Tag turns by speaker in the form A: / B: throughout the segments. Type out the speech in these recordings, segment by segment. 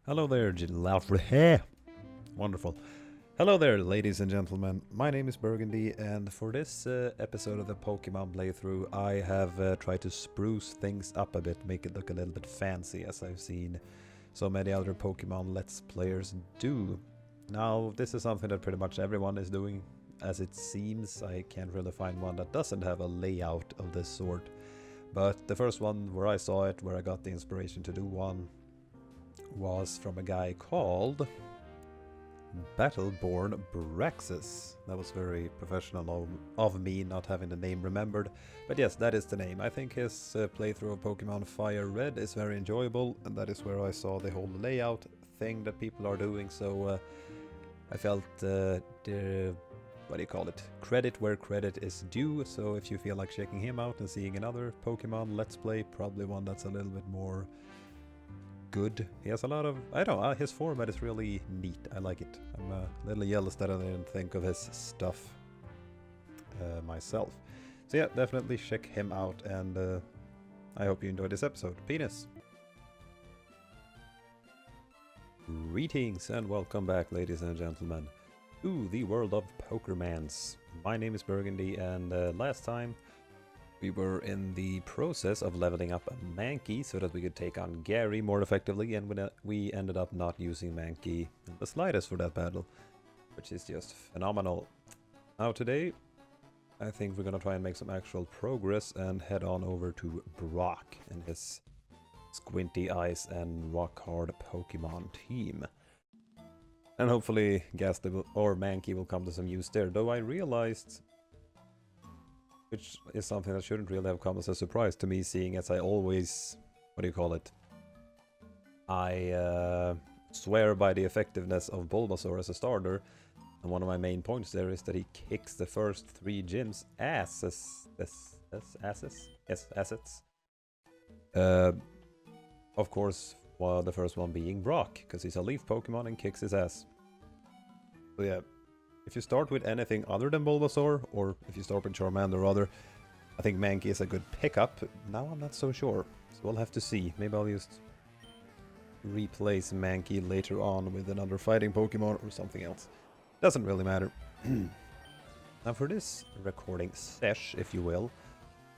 A: Hello there, Hey, wonderful. Hello there, ladies and gentlemen. My name is Burgundy, and for this episode of the Pokemon playthrough, I have tried to spruce things up a bit, make it look a little bit fancy, as I've seen so many other Pokemon Let's Players do. Now, this is something that pretty much everyone is doing, as it seems. I can't really find one that doesn't have a layout of this sort. But the first one where I saw it, where I got the inspiration to do one, was from a guy called Battleborn Braxis. That was very professional of me not having the name remembered, but yes, that is the name. I think his playthrough of Pokemon Fire Red is very enjoyable, and that is where I saw the whole layout thing that people are doing, so I felt what do you call it? Credit where credit is due. So if you feel like checking him out and seeing another Pokemon Let's Play, probably one that's a little bit more good. He has a lot of, I don't know, his format is really neat. I like it. I'm a little jealous that I didn't think of his stuff myself. So yeah, definitely check him out, and I hope you enjoyed this episode. Penis! Greetings and welcome back, ladies and gentlemen, to the world of Pokermans. My name is Burgundy, and last time we were in the process of leveling up a Mankey so that we could take on Gary more effectively, and we ended up not using Mankey in the slightest for that battle, which is just phenomenal. Now today, I think we're gonna try and make some actual progress and head on over to Brock and his squinty eyes and rock hard Pokemon team. And hopefully Ghastly or Mankey will come to some use there, though I realized, which is something that shouldn't really have come as a surprise to me, seeing as I always, what do you call it? I swear by the effectiveness of Bulbasaur as a starter, and one of my main points there is that he kicks the first 3 gyms assets. Of course, while the first one being Brock, because he's a leaf Pokemon and kicks his ass. So yeah. If you start with anything other than Bulbasaur, or if you start with Charmander or other, I think Mankey is a good pickup. Now I'm not so sure, so we'll have to see. Maybe I'll just replace Mankey later on with another fighting Pokemon or something else. Doesn't really matter. Now for this recording sesh, if you will,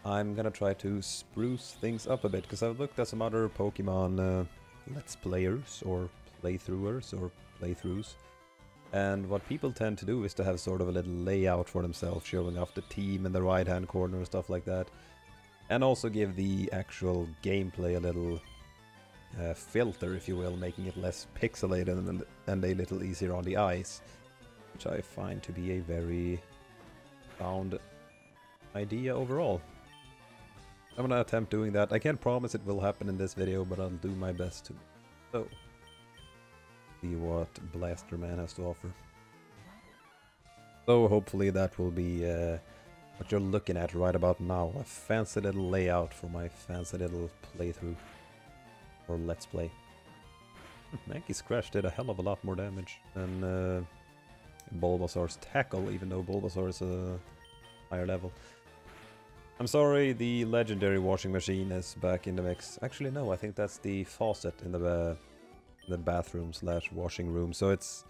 A: I'm gonna try to spruce things up a bit, because I've looked at some other Pokemon Let's Players, or playthroughers, or playthroughs. And what people tend to do is to have sort of a little layout for themselves, showing off the team in the right-hand corner and stuff like that. And also give the actual gameplay a little filter, if you will, making it less pixelated and a little easier on the eyes. Which I find to be a very sound idea overall. I'm gonna attempt doing that. I can't promise it will happen in this video, but I'll do my best to. So, see what Blaster Man has to offer. So hopefully that will be what you're looking at right about now. A fancy little layout for my fancy little playthrough. Or Let's Play. Mankey's Crash did a hell of a lot more damage than Bulbasaur's Tackle, even though Bulbasaur is a higher level. I'm sorry, the legendary washing machine is back in the mix. Actually no, I think that's the faucet in the bathroom / washing room, so it's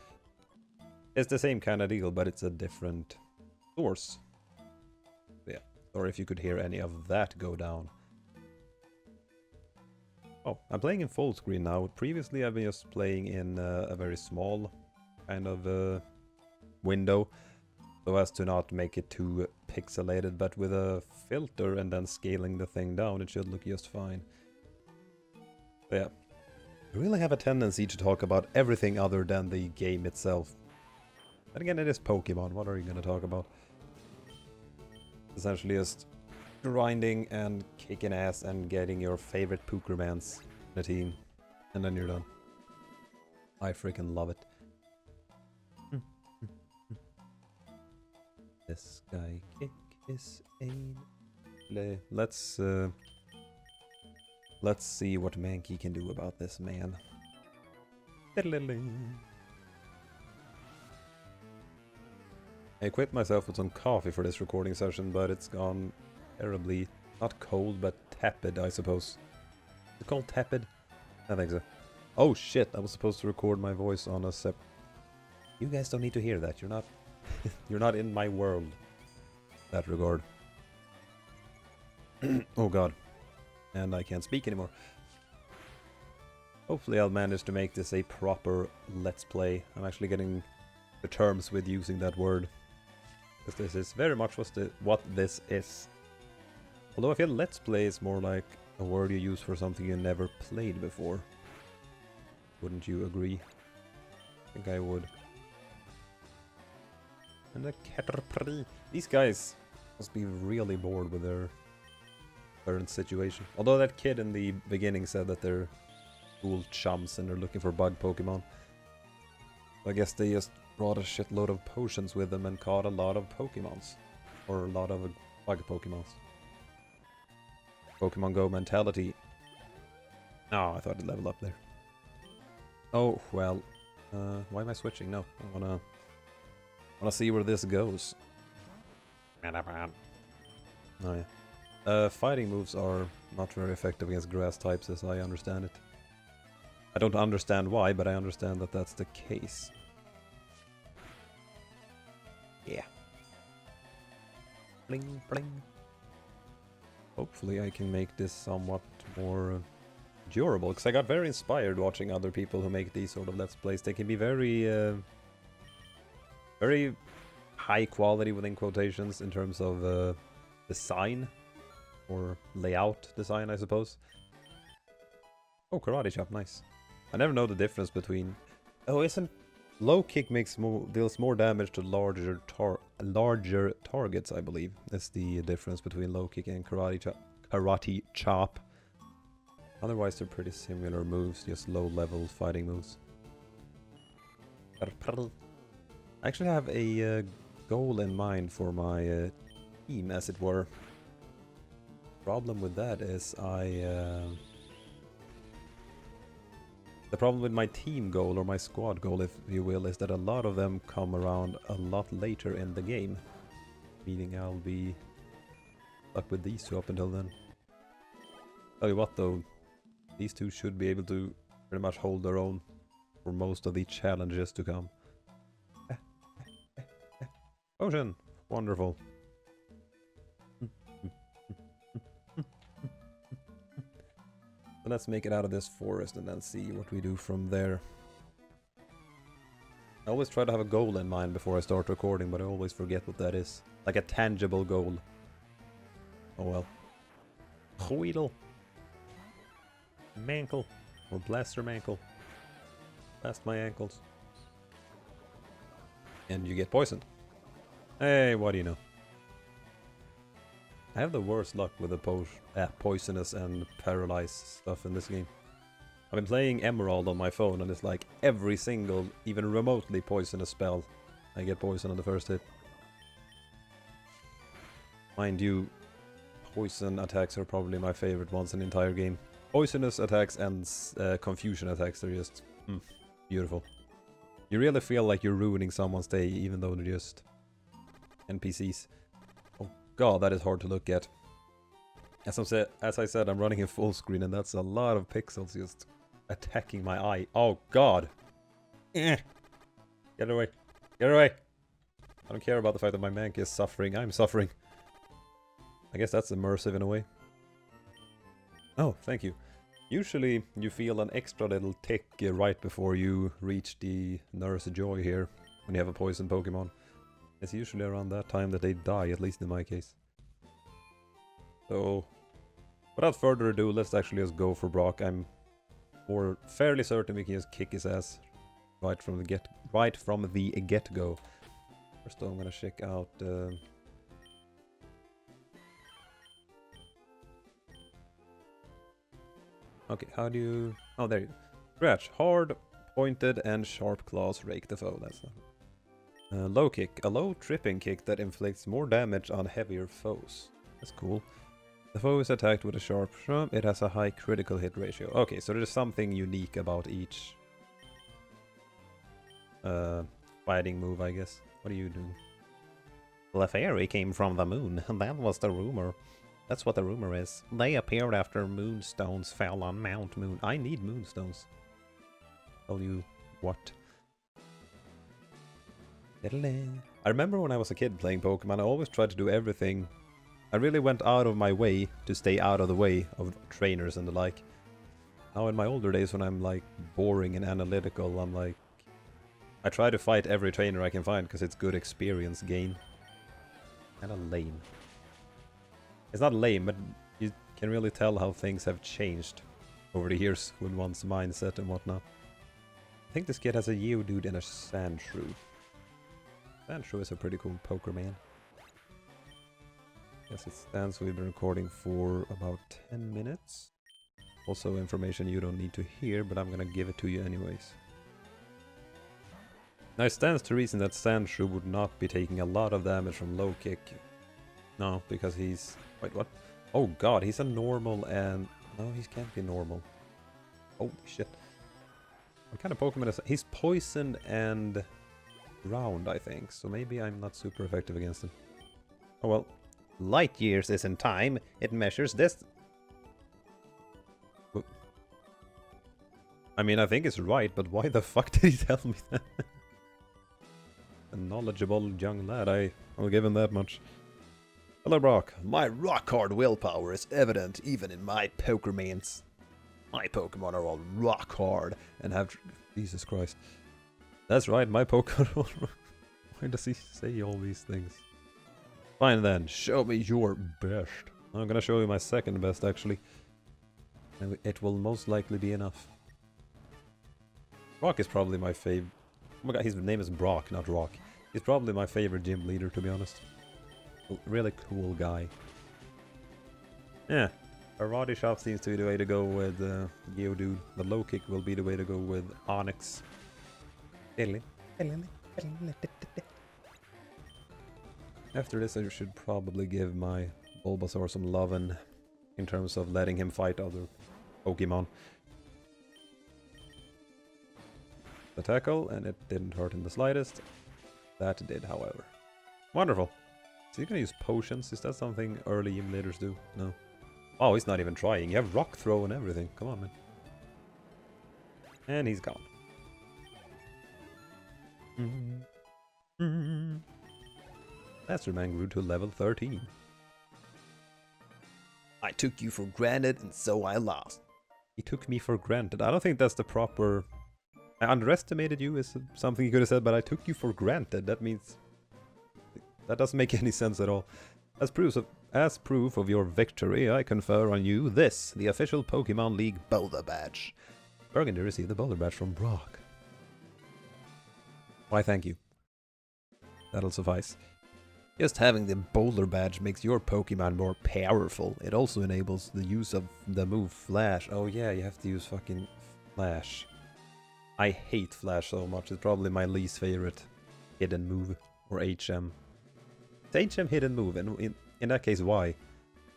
A: the same kind of deal, but it's a different source. Yeah, or if you could hear any of that go down. Oh, I'm playing in full screen now. Previously I've been just playing in a very small kind of window, so as to not make it too pixelated, but with a filter and then scaling the thing down, it should look just fine. So yeah. I really have a tendency to talk about everything other than the game itself. And again, it is Pokemon, what are you gonna talk about? Essentially just grinding and kicking ass and getting your favorite Pokermans in a team. And then you're done. I freaking love it. This guy kick is a... Let's see what Mankey can do about this man. I equipped myself with some coffee for this recording session, but it's gone terribly, not cold, but tepid, I suppose. Is it called tepid? I think so. Oh shit, I was supposed to record my voice on a sep... You guys don't need to hear that, you're not... you're not in my world. In that regard. Oh god. And I can't speak anymore. Hopefully I'll manage to make this a proper Let's Play. I'm actually getting the terms with using that word. Because this is very much what this is. Although I feel Let's Play is more like a word you use for something you never played before. Wouldn't you agree? I think I would. And the Caterpillar. These guys must be really bored with their current situation. Although that kid in the beginning said that they're cool chums and they're looking for bug Pokemon. I guess they just brought a shitload of potions with them and caught a lot of Pokemons. Or a lot of bug Pokemons. Pokemon Go mentality. Oh, I thought I'd level up there. Oh, well. Why am I switching? No, I wanna see where this goes. Oh yeah. Fighting moves are not very effective against grass types as I understand it. I don't understand why, but I understand that that's the case. Yeah. Bling, bling. Hopefully I can make this somewhat more durable, because I got very inspired watching other people who make these sort of Let's Plays. They can be very, very high quality within quotations in terms of design, or layout design, I suppose. Oh, karate chop, nice. I never know the difference between... Oh, isn't... Low kick deals more damage to larger targets, I believe. That's the difference between low kick and karate chop. Otherwise, they're pretty similar moves, just low-level fighting moves. I actually have a goal in mind for my team, as it were. Problem with that is the problem with my team goal, or my squad goal, if you will, is that a lot of them come around a lot later in the game. Meaning I'll be stuck with these two up until then. Tell you what though, these two should be able to pretty much hold their own for most of the challenges to come. Potion! Wonderful. So let's make it out of this forest and then see what we do from there. I always try to have a goal in mind before I start recording, but I always forget what that is. Like a tangible goal. Oh well. Weedle. Mankle. Or Blaster Mankle. Blast my ankles. And you get poisoned. Hey, what do you know? I have the worst luck with the poisonous and paralyzed stuff in this game. I've been playing Emerald on my phone and it's like every single, even remotely poisonous spell, I get poisoned on the first hit. Mind you, poison attacks are probably my favorite ones in the entire game. Poisonous attacks and confusion attacks are just beautiful. You really feel like you're ruining someone's day even though they're just NPCs. Oh god, that is hard to look at. As I said, I'm running in full screen and that's a lot of pixels just attacking my eye. Oh god! Get away! Get away! I don't care about the fact that my Mank is suffering. I'm suffering. I guess that's immersive in a way. Oh, thank you. Usually you feel an extra little tick right before you reach the Nurse Joy here when you have a poison Pokemon. It's usually around that time that they die, at least in my case. So, without further ado, let's actually just go for Brock. I'm fairly certain we can just kick his ass right from the get-go. First, though, I'm gonna check out. Okay, how do you? Oh, there you go. Scratch, hard, pointed, and sharp claws rake the foe. That's not. Low kick, a low tripping kick that inflicts more damage on heavier foes. That's cool. The foe is attacked with a sharp shrub. It has a high critical hit ratio. Okay, so there's something unique about each fighting move, I guess. What are you doing? The fairy came from the moon, and that was the rumor. That's what the rumor is. They appeared after moonstones fell on Mount Moon. I need moonstones. tell you what. I remember when I was a kid playing Pokemon, I always tried to do everything. I really went out of my way to stay out of the way of trainers and the like. Now in my older days when I'm like boring and analytical, I'm like... I try to fight every trainer I can find because it's good experience gain. Kinda lame. It's not lame, but you can really tell how things have changed over the years with one's mindset and whatnot. I think this kid has a Geodude and a Sandshrew. Sandshrew is a pretty cool Pokémon. Yes, it stands. We've been recording for about 10 minutes. Also information you don't need to hear, but I'm gonna give it to you anyways. Now it stands to reason that Sandshrew would not be taking a lot of damage from low kick. No, because he's... Wait, what? Oh god, he's a normal and... No, he can't be normal. Oh shit. What kind of Pokemon is... He's poison and... round, I think. So maybe I'm not super effective against him. Oh well. Light years isn't time. It measures this... I mean, I think it's right, but why the fuck did he tell me that? A knowledgeable young lad, I'll give him that much. Hello, Brock. My rock-hard willpower is evident even in my Pokémons. My Pokemon are all rock-hard and have... Jesus Christ. That's right, my Pokemon... Why does he say all these things? Fine then, show me your best. I'm gonna show you my second best, actually. And it will most likely be enough. Brock is probably my favorite... Oh my god, his name is Brock, not Rock. He's probably my favorite gym leader, to be honest. Really cool guy. Yeah, Karate Chop seems to be the way to go with Geodude. The low kick will be the way to go with Onyx. After this, I should probably give my Bulbasaur some lovin' in terms of letting him fight other Pokemon. The tackle, and it didn't hurt in the slightest. That did, however. Wonderful. Is he gonna use potions? Is that something early gym leaders do? No. Oh, he's not even trying. You have rock throw and everything. Come on, man. And he's gone. Master Man grew to level 13. I took you for granted, and so I lost. He took me for granted. I don't think that's the proper... I underestimated you is something you could have said, but I took you for granted. That means... That doesn't make any sense at all. As proof of your victory, I confer on you this, the official Pokemon League Boulder Badge. Burgundy received the Boulder Badge from Brock. Why, thank you. That'll suffice. Just having the Boulder Badge makes your Pokemon more powerful. It also enables the use of the move Flash. Oh yeah, you have to use fucking Flash. I hate Flash so much. It's probably my least favorite hidden move. Or HM. It's HM hidden move, and in that case, why?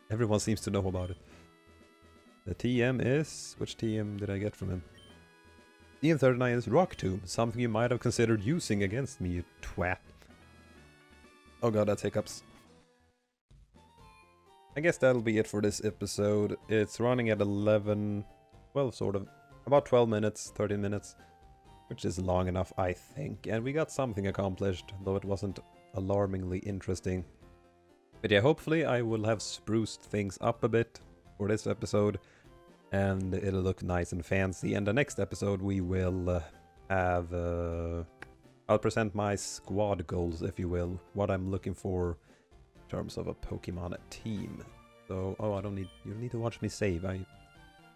A: Everyone seems to know about it. The TM is... Which TM did I get from him? TM39 is Rock Tomb, something you might have considered using against me, you twat. Oh god, that's hiccups. I guess that'll be it for this episode. It's running at 11... Well, sort of. About 12 minutes, 13 minutes. Which is long enough, I think. And we got something accomplished, though it wasn't alarmingly interesting. But yeah, hopefully I will have spruced things up a bit for this episode. And it'll look nice and fancy. And the next episode we will have... I'll present my squad goals, if you will. What I'm looking for in terms of a Pokemon team. So, oh, I don't need... You don't need to watch me save. I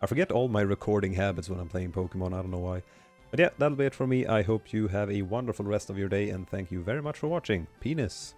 A: forget all my recording habits when I'm playing Pokemon. I don't know why. But yeah, that'll be it for me. I hope you have a wonderful rest of your day. And thank you very much for watching. Penis.